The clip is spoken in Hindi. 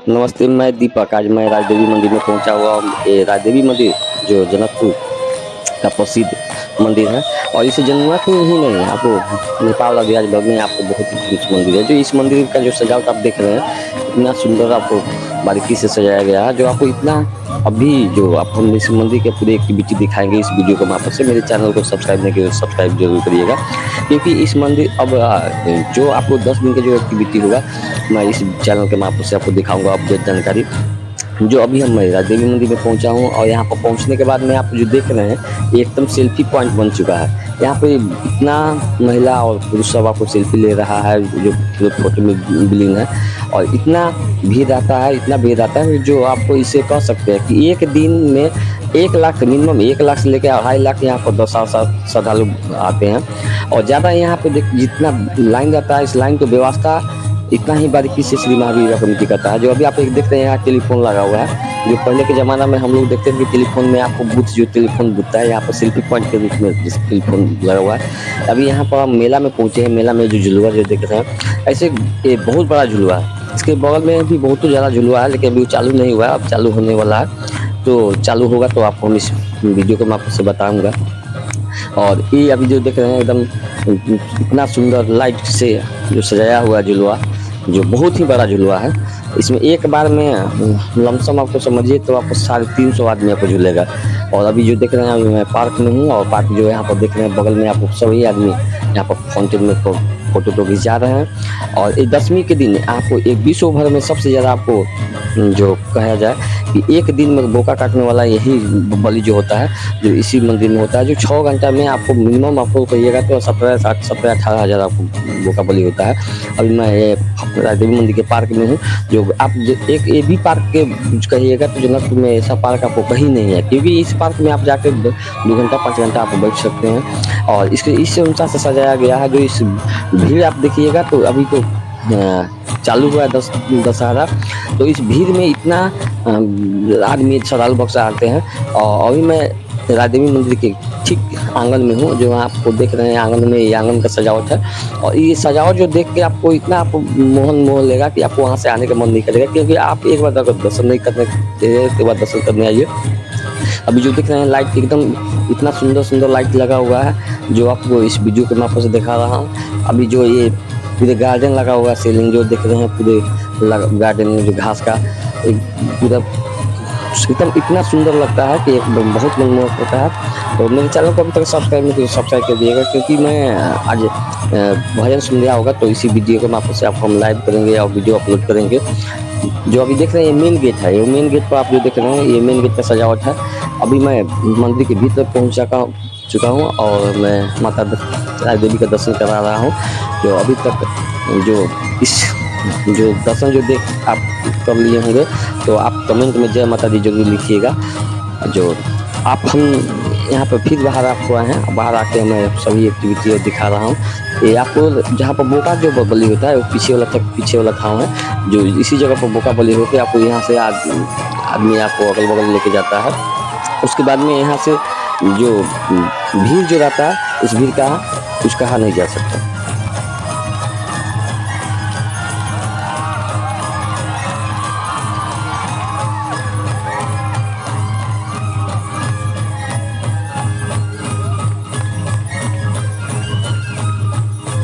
नमस्ते, मैं दीपक। आज मैं राजदेवी मंदिर में पहुंचा हुआ हूं। ये राजदेवी मंदिर जो जनकपुर का प्रसिद्ध मंदिर है, और इसे जनकपुर ही नहीं, आपको नेपाल और बगल में आपको बहुत ही फेमस मंदिर है। जो इस मंदिर का जो सजावट आप देख रहे हैं, इतना सुंदर आपको बारीकी से सजाया गया है, जो आपको इतना अभी जो आप हम इस मंदिर के पूरी एक्टिविटी दिखाएंगे इस वीडियो के माध्यम से। मेरे चैनल को सब्सक्राइब नहीं किया तो सब्सक्राइब जरूर करिएगा, क्योंकि इस मंदिर अब जो आपको 10 दिन का जो एक्टिविटी होगा, मैं इस चैनल के माध्यम से आपको दिखाऊंगा अपडेट जानकारी। जो अभी हम राजदेवी मंदिर में पहुंचा हूं, और यहाँ पर पहुंचने के बाद में आप जो देख रहे हैं, ये एकदम सेल्फी पॉइंट बन चुका है। यहाँ पे इतना महिला और पुरुष सब आपको सेल्फी ले रहा है, जो फोटो में बिलिंग है, और इतना भीड़ आता है, इतना भीड़ आता है, जो आपको इसे कह सकते हैं कि एक दिन में 1 लाख, मिनिमम 1 लाख से लेकर 2.5 लाख यहाँ पर 10 श्रद्धालु आते हैं। और ज़्यादा यहाँ पे जितना लाइन रहता है, इस लाइन की व्यवस्था इतना ही बारीकी से श्री महावीर कमेटी करता है। जो अभी आप एक देखते हैं, यहाँ टेलीफोन लगा हुआ है। जो पहले के ज़माना में हम लोग देखते थे कि टेलीफोन में आपको बूथ, जो टेलीफोन बूथ है, यहाँ पर सेल्फी पॉइंट के रूप में टेलीफोन लगा हुआ है। अभी यहाँ पर हम मेला में पहुँचे हैं। मेला में जो झुलुआ जो देख रहे हैं, ऐसे ये बहुत बड़ा झुलुआ है। इसके बगल में भी बहुत ज़्यादा झुलुआ है, लेकिन अभी चालू नहीं हुआ है, अब चालू होने वाला है। तो चालू होगा तो आपको हम इस वीडियो को मैं आपसे बताऊँगा। और ये अभी जो देख रहे हैं, एकदम इतना सुंदर लाइट से जो सजाया हुआ झुलुआ, जो बहुत ही बड़ा झुलुआ है। इसमें एक बार में लमसम आपको समझिए तो आपको 350 आदमी आपको झूलेगा। और अभी जो देख रहे हैं, अभी मैं पार्क में हूँ, और पार्क जो यहाँ पर देख रहे हैं बगल में, आपको सभी आदमी यहाँ पर फाउंटेन में फोटो तो खिंचा रहे हैं। और ये 10वीं के दिन आपको एक विश्व भर में सबसे ज़्यादा आपको जो कहा जाए कि एक दिन में बोका काटने वाला यही बलि जो होता है, जो इसी मंदिर में होता है। जो 6 घंटा में आपको मिनिमम आपको कहिएगा तो 17-18 हज़ार आपको बोका बलि होता है। अभी मैं राजदेवी मंदिर के पार्क में हूँ। जो आप एक ये भी पार्क के कहिएगा तो जनकपुर में ऐसा पार्क आपको कहीं नहीं है, क्योंकि इस पार्क में आप जाकर 2 घंटा 5 घंटा आप बैठ सकते हैं। और इसके इस अनुसार से सजाया गया है। जो इस भीड़ आप देखिएगा तो अभी तो चालू हुआ है दशहरा, तो इस भीड़ में इतना आदमी श्रद्धालु भक्त आते हैं। और अभी मैं राजदेवी मंदिर के ठीक आंगन में हूँ। जो आपको देख रहे हैं आंगन में, ये आंगन का सजावट है। और ये सजावट जो देख के आपको इतना आपको मोह लेगा कि आपको वहाँ से आने का मन नहीं करेगा, क्योंकि आप एक बार अगर दर्शन नहीं करने के बाद दर्शन करने आइए। अभी जो देख रहे हैं लाइट एकदम इतना सुंदर लाइट लगा हुआ है, जो आपको इस वीडियो के माध्यम से दिखा रहा हूँ। अभी जो ये पूरे गार्डन लगा हुआ है, सीलिंग जो देख रहे हैं, पूरे गार्डन में जो घास का पूरा एकदम इतना सुंदर लगता है कि एकदम बहुत मनमोहक होता है। तो मेरे चैनल को अभी तक सब्सक्राइब नहीं किया तो सब्सक्राइब कर दिएगा, क्योंकि मैं आज भजन सुन लिया होगा, तो इसी वीडियो के माध्यम से आपको हम लाइव करेंगे और वीडियो अपलोड करेंगे। जो अभी देख रहे हैं, ये मेन गेट है। ये मेन गेट पर आप जो देख रहे हैं, ये मेन गेट का सजावट है। अभी मैं मंदिर के भीतर पहुँच चुका हूँ, और मैं माता राजदेवी का दर्शन करा रहा हूँ। जो अभी तक जो इस जो दर्शन जो देख आप कर लिए होंगे, तो आप कमेंट में जय माता दी जरूर लिखिएगा। जो आप हम यहाँ पर फिर बाहर आपको आए हैं, बाहर आके मैं सभी एक्टिविटी दिखा रहा हूँ। ये आपको जहाँ पर बोका जो बलि होता है, वो पीछे वाला ठाव है। जो इसी जगह पर बोका बलि होकर आपको यहाँ से आदमी आपको अगल बगल लेके जाता है। उसके बाद में यहाँ से जो भीड़ जो रहता है, उस भीड़ का कुछ कहा नहीं जा सकता।